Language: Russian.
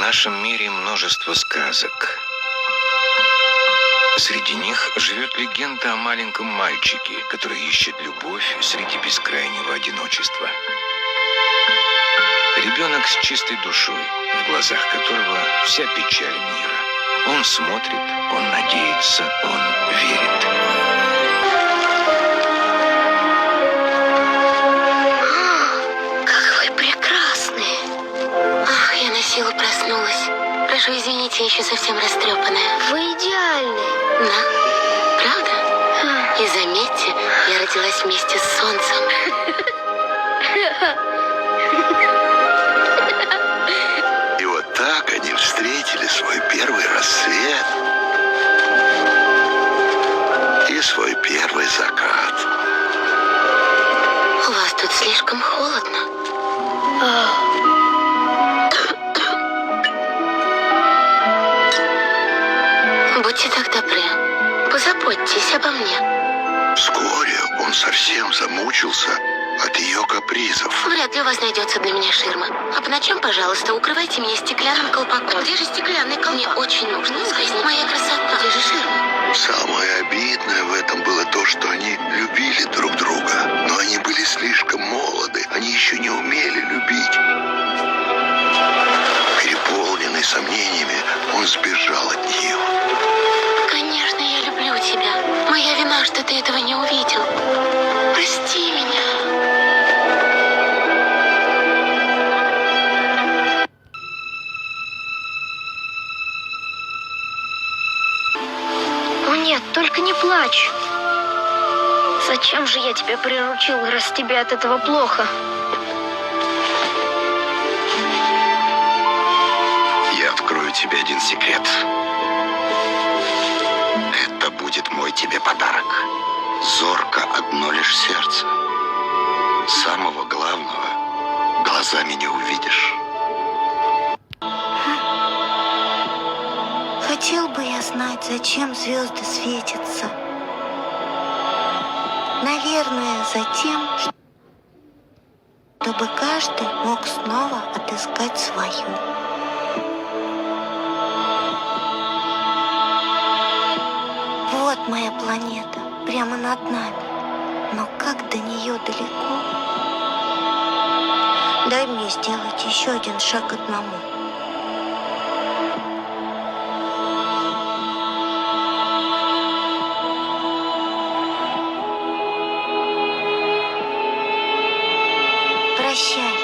нашем мире множество сказок. Среди них живет легенда о маленьком мальчике, который ищет любовь среди бескрайнего одиночества. Ребенок с чистой душой, в глазах которого вся печаль мира. Он смотрит, он надеется, он верит. Как вы прекрасны! Ах, я на силу проснулась. Прошу извините, я еще совсем растрепанная. Вы идеальны. Да, правда? И заметьте, я родилась вместе с солнцем. И вот так они встретили свой первый рассвет и свой первый закат. У вас тут слишком холодно. Будьте так добры, позаботьтесь обо мне. Вскоре он совсем замучился от ее капризов. Вряд ли у вас найдется для меня ширма. А по ночам, пожалуйста, укрывайте меня стеклянным колпаком. Где же стеклянный колпак? Мне очень нужно. Моя красота. Где же ширма? Самое обидное в этом было то, что они любили друг друга. Но они были слишком молоды. Они еще не умели любить. Переполненный сомнениями, он сбежал от нее. Конечно, я люблю тебя. Моя вина, что ты этого не увидел. Прости меня. О нет, только не плачь. Зачем же я тебя приручил, раз тебе от этого плохо? Я открою тебе один секрет. Это будет мой тебе подарок. Зорко одно лишь сердце. Самого главного глазами не увидишь. Хотел бы я знать, зачем звезды светятся. Наверное, за тем, чтобы каждый мог снова отыскать свою. Вот моя планета, прямо над нами. Но как до нее далеко? Дай мне сделать еще один шаг одному. Прощай.